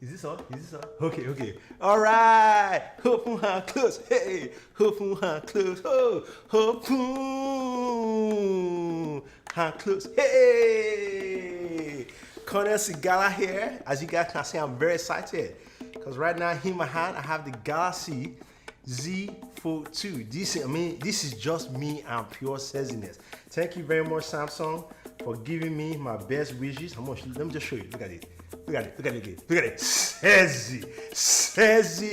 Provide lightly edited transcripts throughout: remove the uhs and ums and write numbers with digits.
Is this on? Is this on? Okay, okay. All right. Hopeful hand close. Hey. Hopeful hand close. Oh. Hopeful hand close. Hey. Cornel Sigala here. As you guys can see, I'm very excited because right now in my hand I have the Galaxy Z Fold 2. This is just me and pure sexiness. Thank you very much, Samsung, for giving me my best wishes. Let me just show you. Look at it. Look at it. Look at it. Look at it. Sexy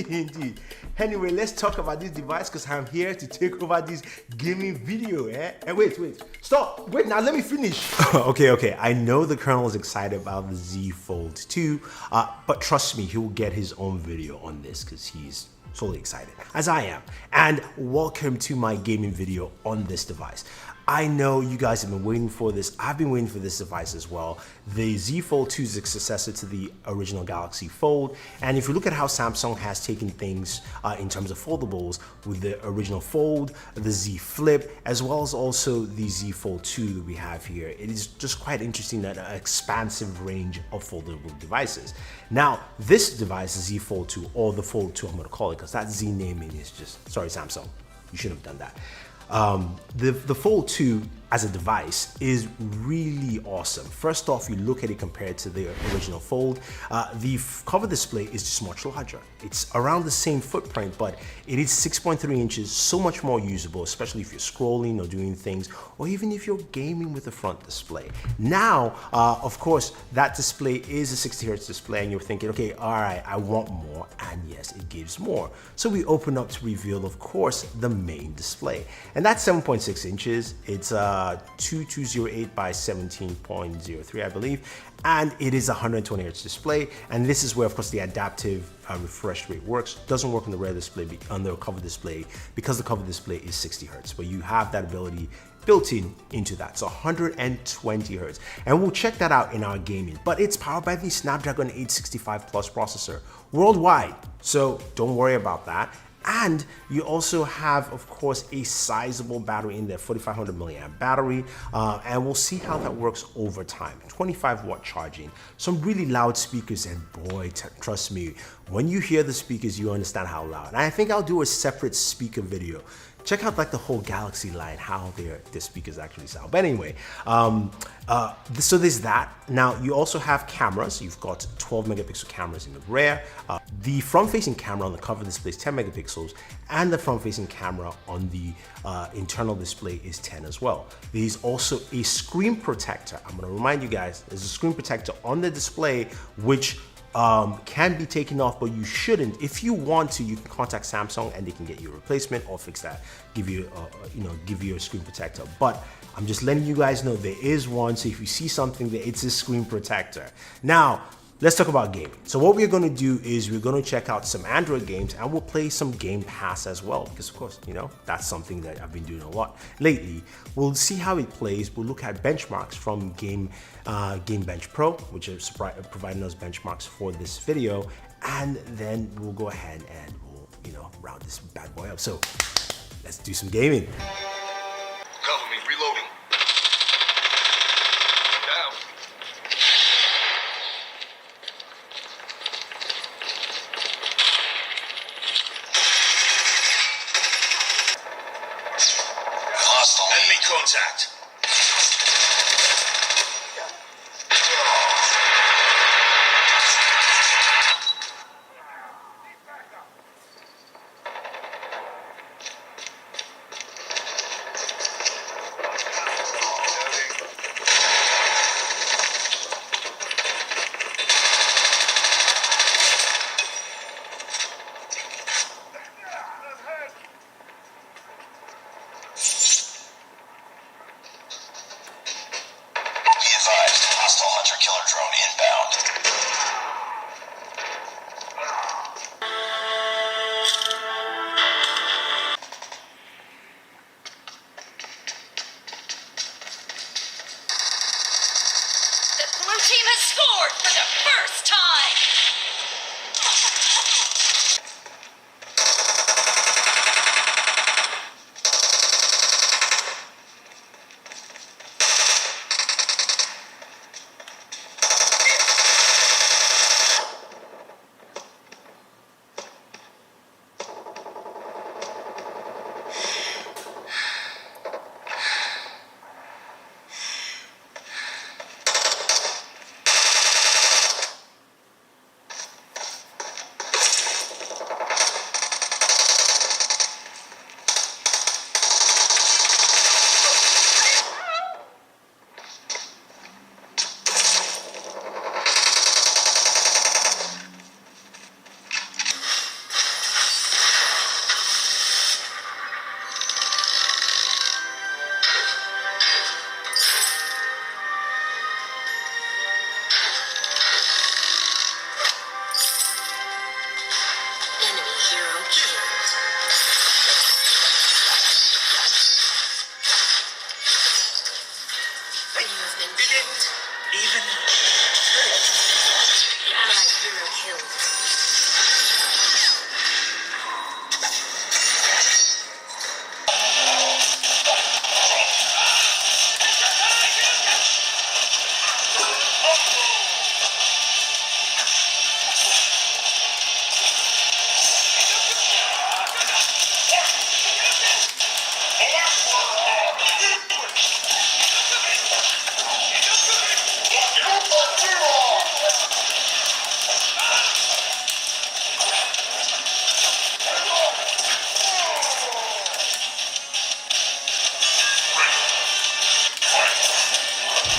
indeed. Anyway, let's talk about this device because I'm here to take over this gaming video. And wait. Stop. Wait, now let me finish. Okay. I know the Colonel is excited about the Z Fold 2, but trust me, he will get his own video on this because he's totally excited, as I am. And welcome to my gaming video on this device. I know you guys have been waiting for this. I've been waiting for this device as well. The Z Fold 2 is a successor to the original Galaxy Fold. And if you look at how Samsung has taken things in terms of foldables with the original Fold, the Z Flip, as well as also the Z Fold 2 that we have here, it is just quite interesting that an expansive range of foldable devices. Now, this device, the Z Fold 2, or the Fold 2, I'm gonna call it, because that Z naming is just, sorry Samsung, you shouldn't have done that. The Fold 2 as a device is really awesome. First off, you look at it compared to the original Fold. The cover display is just much larger. It's around the same footprint, but it is 6.3 inches, so much more usable, especially if you're scrolling or doing things, or even if you're gaming with the front display. Now, of course, that display is a 60 Hz display, and you're thinking, okay, all right, I want more, and yes, it gives more. So we open up to reveal, of course, the main display. And that's 7.6 inches. It's 2208 by 17.03, I believe. And it is a 120 Hz display. And this is where, of course, the adaptive refresh rate works. Doesn't work on the rear display, on the cover display, because the cover display is 60 Hz. But you have that ability built into that, so 120 Hz. And we'll check that out in our gaming. But it's powered by the Snapdragon 865 Plus processor worldwide. So don't worry about that. And you also have, of course, a sizable battery in there, 4500 milliamp battery, and we'll see how that works over time. 25-watt charging, some really loud speakers, and boy, trust me, when you hear the speakers, you understand how loud. And I think I'll do a separate speaker video. Check out like the whole Galaxy line, how their speakers actually sound. But anyway, so there's that. Now you also have cameras. You've got 12 megapixel cameras in the rear. The front-facing camera on the cover display is 10 megapixels, and the front-facing camera on the internal display is 10 as well. There's also a screen protector. I'm gonna remind you guys, there's a screen protector on the display which can be taken off, but you shouldn't. If you want to, you can contact Samsung and they can get you a replacement or fix that, give you a screen protector. But I'm just letting you guys know there is one, so if you see something there, it's a screen protector. Now, let's talk about gaming. So what we're gonna do is we're gonna check out some Android games, and we'll play some Game Pass as well, because of course, that's something that I've been doing a lot lately. We'll see how it plays. We'll look at benchmarks from Game Bench Pro, which is providing us benchmarks for this video, and then we'll go ahead and we'll, round this bad boy up. So let's do some gaming. Cover me, reloading. Down. Hostile. Enemy contact.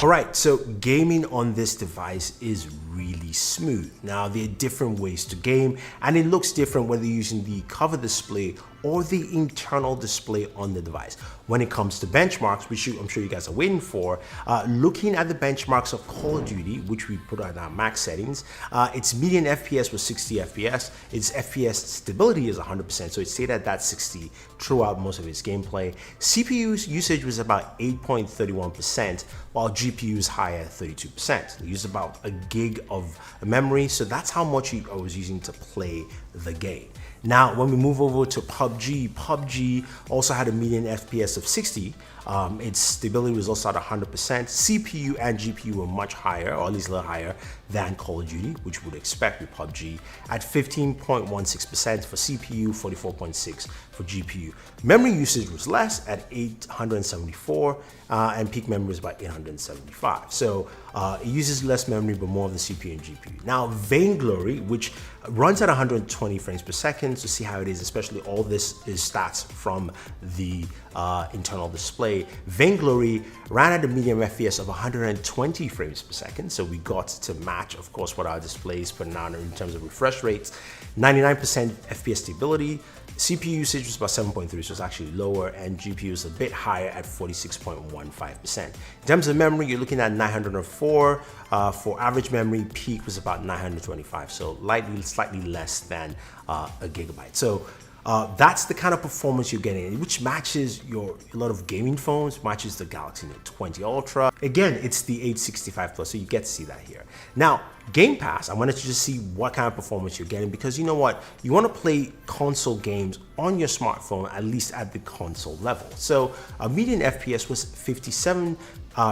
All right, so gaming on this device is really smooth. Now, there are different ways to game, and it looks different whether you're using the cover display or the internal display on the device. When it comes to benchmarks, which I'm sure you guys are waiting for, looking at the benchmarks of Call of Duty, which we put on our max settings, its median FPS was 60 FPS. Its FPS stability is 100%, so it stayed at that 60 throughout most of its gameplay. CPU usage was about 8.31%, while GPU is higher at 32%. They used about a gig of memory, so that's how much I was using to play the game. Now, when we move over to PUBG also had a median FPS of 60. Its stability was also at 100%. CPU and GPU were much higher, or at least a little higher than Call of Duty, which you would expect with PUBG, at 15.16% for CPU, 44.6% for GPU. Memory usage was less at 874, and peak memory was about 875. So it uses less memory, but more of the CPU and GPU. Now, Vainglory, which runs at 120 frames per second, to see how it is, especially all this is stats from the internal display. Vainglory ran at a medium FPS of 120 frames per second, so we got to match, of course, what our display is putting out in terms of refresh rates. 99% FPS stability. CPU usage was about 7.3, so it's actually lower, and GPU is a bit higher at 46.15%. In terms of memory, you're looking at 904. For average memory, peak was about 925, so slightly less than a gigabyte. So that's the kind of performance you're getting, which matches a lot of gaming phones, matches the Galaxy Note 20 Ultra. Again, it's the 865 Plus, so you get to see that here. Now, Game Pass, I wanted to just see what kind of performance you're getting, because you know what? You want to play console games on your smartphone, at least at the console level. So a median FPS was 57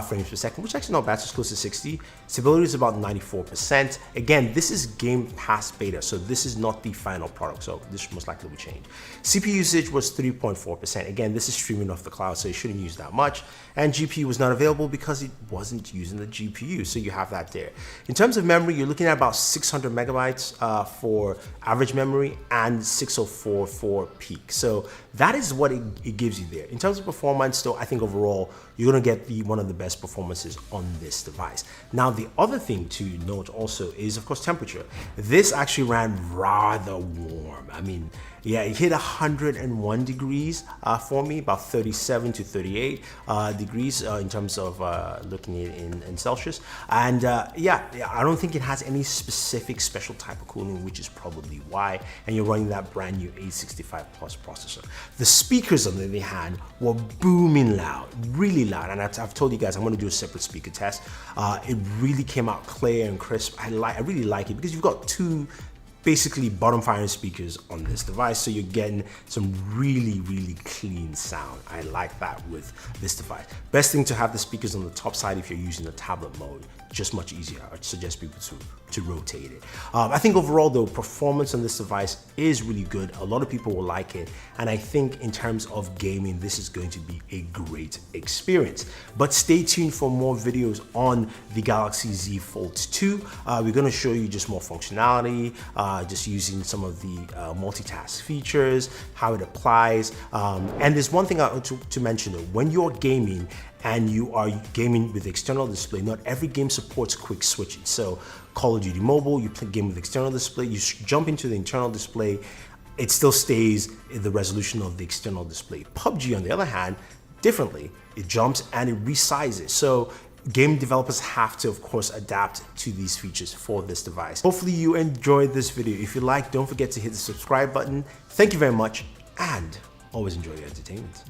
frames per second, which is actually not bad, it's close to 60. Stability is about 94%. Again, this is Game Pass beta, so this is not the final product, so this most likely will change. CPU usage was 3.4%. Again, this is streaming off the cloud, so you shouldn't use that much. And GPU was not available because it wasn't using the GPU, so you have that there. In terms of memory, you're looking at about 600 megabytes for average memory and 604 for peak. So that is what it gives you there. In terms of performance, though, I think overall, you're gonna get one of the best performances on this device. Now, the other thing to note also is, of course, temperature. This actually ran rather warm. I mean, yeah, it hit 101 degrees for me, about 37 to 38 degrees in terms of looking at it in Celsius. And yeah, I don't think it has any specific special type of cooling, which is probably why. And you're running that brand new 865 Plus processor. The speakers on the other hand were booming loud, really loud. And I've told you guys I'm going to do a separate speaker test. It really came out clear and crisp. I really like it because you've got two basically bottom firing speakers on this device, so you're getting some really clean sound. I like that with this device. Best thing to have the speakers on the top side if you're using the tablet mode, just much easier. I suggest people to rotate it. I think overall though, performance on this device is really good. A lot of people will like it, and I think in terms of gaming, this is going to be a great experience. But stay tuned for more videos on the Galaxy Z Fold 2. We're going to show you just more functionality, just using some of the multitask features, how it applies. And there's one thing I want to mention though, when you're gaming and you are gaming with external display, not every game supports quick switching. So Call of Duty Mobile, you play game with external display, you jump into the internal display, it still stays in the resolution of the external display. PUBG, on the other hand, differently, it jumps and it resizes. So game developers have to, of course, adapt to these features for this device. Hopefully you enjoyed this video. If you like, don't forget to hit the subscribe button. Thank you very much, and always enjoy your entertainment.